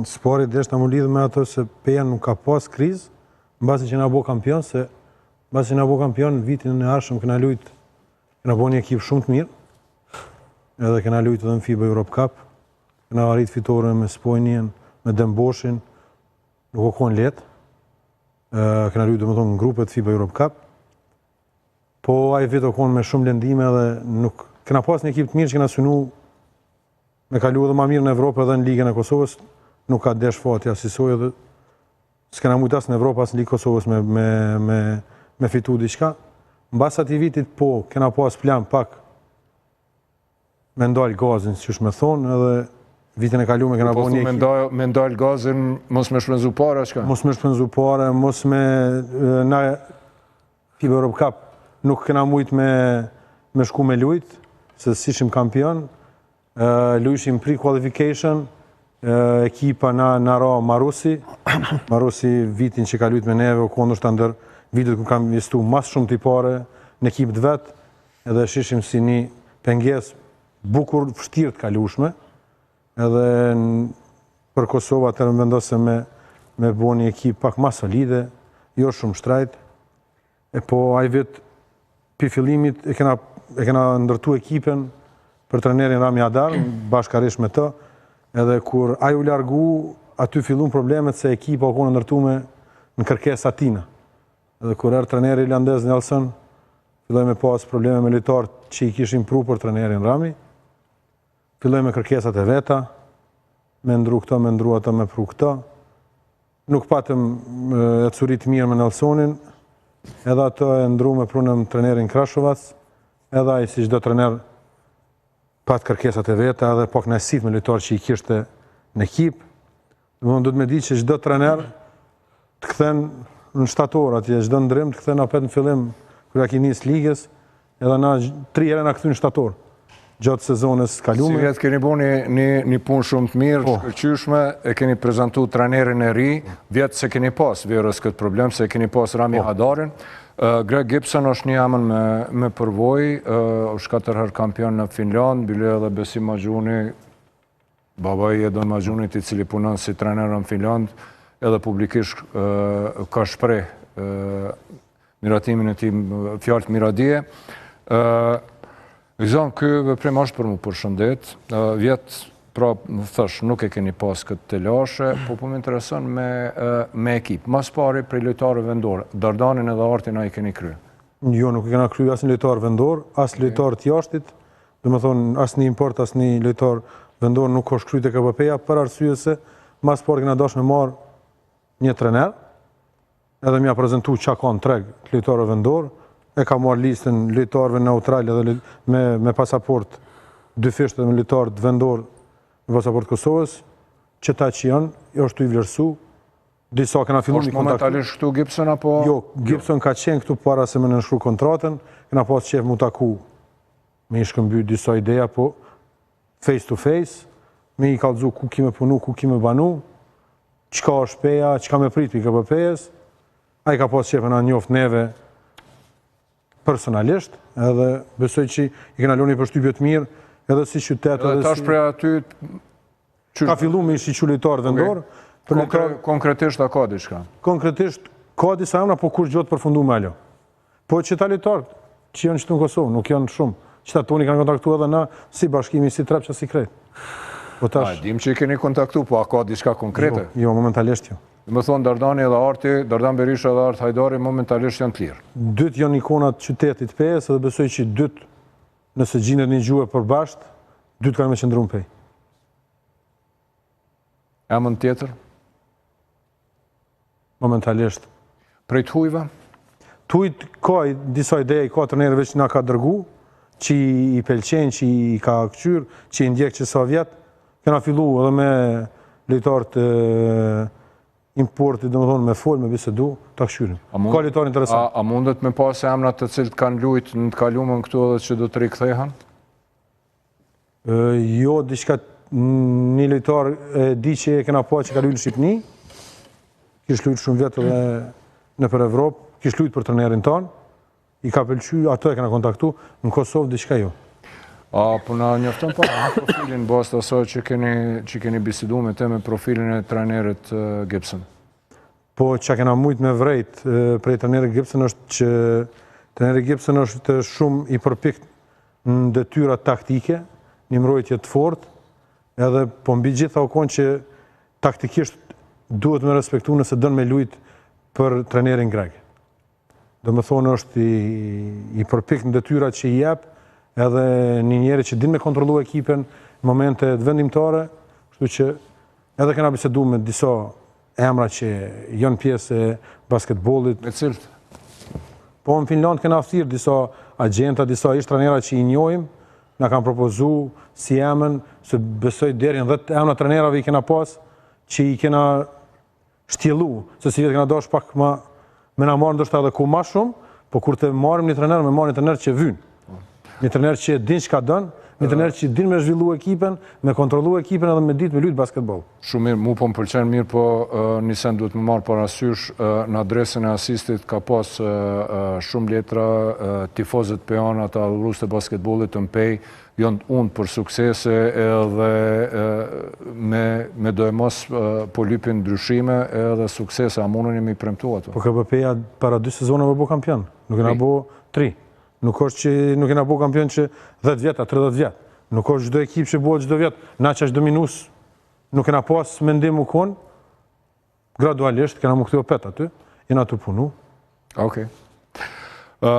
Spori desht na mu lidhë me ato se Peja nuk ka pas krizë, mbasi që na bo kampion, se mbasi që na bo kampion, vitin e arshëm këna lujt, këna bo një ekip shumë të mirë, edhe këna lujt edhe në FIBA Europe Cup, këna arrit fitore me Spojnien, me Demboshin, nuk o konë letë, këna lujt dhe më thonë në grupet FIBA Europe Cup, po ai vit o konë me shumë lendime dhe nuk, këna pas një ekip të mirë që këna synu me kalu edhe ma mirë në Evropë edhe në Ligën e Kosovës, nuk ka desh fati asisoj edhe s'kena mujt as në Evropë as në Ligë Kosovës me fitu diçka. Mbas ati vitit po, kena pas plan pak me ndalë gazin, që shme thonë, edhe vitin e kalume kena po një ekip. Me ndalë gazin, mos me shpenzu pare, shka? Mos me shpenzu pare, mos me... Na FIBA Europe Cup nuk kena mujt me shku me lujt, se si shim kampion. Lujshim pre-qualification, ekipa na ra Marusi. Marusi vitin që ka lujt me neve, o kondër të ndër vitet ku kam investu mas shumë t'i pare në ekip të vetë, edhe shishim si një penges bukur vështirë të kalushme, edhe për Kosovë atër më vendose me bo një ekip pak ma solide, jo shumë shtrajt, e po aj vit pi fillimit e kena ndërtu ekipen për trenerin Rami Adar, bashkarish me të, edhe kur aj u largu, aty fillun problemet se ekipa u konë ndërtume në kërkesa tina. Edhe kur erë treneri irlandez Nelson, filloj me pas probleme me lojtarët që i kishin pru për trenerin Rami, filloj me kërkesat e veta, me ndru këto, me ndru ato, me pru këto. Nuk patëm e curit mirë me Nelsonin, edhe ato e ndru me prunëm trenerin Krashovac, edhe ai si çdo trener pat kërkesat e veta edhe pak nësit me lojtarë që i kishte në ekip. Do të me di që çdo trener të kthen në shtator atje, çdo ndrim të kthen apet në fillim kur ja kinis ligës, edhe na 3 herë na kthy në shtator gjatë sezonës kalume. Si vetë keni bo një punë shumë të mirë, shkëlqyeshme, e keni prezentu trenerin e ri, vjetë se keni pas verës këtë problem, se keni pas Rami Hadarin. Greg Gibson është një amën me përvoj, është 4 herë kampion në Finland, bile edhe Besim Maxhuni, babaj Edon Maxhunit i cili punon si trener në Finland, edhe publikisht ka shpreh miratimin e ti fjallët miradije. Gëzon, kjo veprim është për mu përshëndet, vjetë, pra, thësh, nuk e keni pas këtë të lashe, po më intereson me ekip. Mas pari prej lojtarë vendorë, Dardanin edhe Artin a i keni kry? Jo, nuk e kena kry asë një lojtarë vendorë, asë lojtarë t'jashtit, dhe me thonë, asë një import, asë një lojtarë vendorë nuk është kryt e KPP-ja, për arsye se mas pari kena dash me marë një trener, edhe mja prezentu qa ka në treg të lojtarë vendorë, e ka marë listën lojtarëve neutral edhe me pasaport 2 fisht edhe me lojtarët vendorë në pasaport Kosovës, që ta që janë, është të i vlerësu, disa këna fillu një kontaktu. është momentalisht këtu Gibson, apo? Jo, Gibson ka qenë këtu para se me nënshkru kontratën, këna pas qef mu taku, me i shkëmby disa ideja, po face to face, me i kalëzu ku kime punu, ku kime banu, qka është Peja, qka me prit për KPP-jes, a i ka pas qef e na njoft neve personalisht, edhe besoj që i këna loni për shtypjet mirë, edhe si qytet, edhe tash prej aty... Ka fillu me ishi qytetar vendor. Konkretisht a ka diçka? Konkretisht ka disa emra, po kur gjotë përfundu me alo. Po qëta lojtarë që janë qëtu në Kosovë, nuk janë shumë. Qëta toni kanë kontaktu edhe na, si bashkimi, si trepqa, si kret. A, dim që i keni kontaktu, po a ka diçka konkrete? Jo, momentalisht jo. Me thonë Dardani edhe Arti, Dardan Berisha edhe Art Hajdari, momentalisht janë të lirë. Dytë janë ikonat qytetit Pejës, edhe besoj që dytë nëse gjinet një gjuhë përbasht, dytë kanë me qëndru në Pej. Emën tjetër? Momentalisht. Prej të hujve? Tujt ka disa ideje, ka trenerëve që nga ka dërgu, që i pelqen, që i ka këqyr, që i ndjek që sa vjetë. Kena fillu edhe me lojtarët importit, dhe me thonë me folë, me bisedu, ta këshyrim. Ka lojtarë interesant. A mundet me pas emrat të cilët kanë lujt në të kalumën këtu edhe që do të rikëthehan? Jo, diçka një lojtar di që e kena pa që ka lujt në Shqipni, kish lujt shumë vjetë edhe në për Evropë, kish lujt për trenerin tanë, i ka pëlqy, ato e kena kontaktu, në Kosovë diçka jo. A po na njofton pa profilin basta asaj që keni bisedu me te me profilin e trajnerit Gibson? Po që kena mujt me vrejt prej trajnerit Gibson është që trajnerit Gibson është shumë i përpikt në detyra taktike, një mbrojtje të fortë, edhe po mbi gjitha u konë që taktikisht duhet me respektu nëse dënë me lujt për trajnerin grek. Do me thonë është i përpikt në detyra që i jep, edhe një njeri që din me kontrolu ekipen në momente të vendimtare, kështu që edhe kena bisedu me disa emra që janë pjesë e basketbollit. Me cilët? Po në Finland kena thirë disa agenta, disa ish trajnera që i njohim, na kanë propozu si emën, se besoj deri në 10 emra trajnerave i kena pas, që i kena shtjelu, se si vjetë kena dosh pak me na marrë ndoshta edhe ku ma shumë, po kur të marrim një trajner, me marrë një trajner që vynë. Një trajner që din çka don, një trajner që din me zhvillu ekipen, me kontrollu ekipen edhe me ditë me lujt basketbol. Shumë mirë, mu po më pëlqen mirë, po nisen duhet më marrë parasysh në adresën e asistit ka pas shumë letra, tifozët peana, ata adhurues të basketbollit të mpej, janë unë për suksese edhe me dojmos po lypin ndryshime edhe suksese, a mundën jemi premtu ato? Po KBP-ja para 2 sezonave bo kampion, nuk kena bo 3. Nuk është që nuk kena bo kampion që 10 vjeta, 30 vjet. Nuk është çdo ekip që bëhet çdo vjet. Na që çdo minus nuk kena pas mendim u kon. Gradualisht kena më kthyer pet aty, jena të punu. Okej.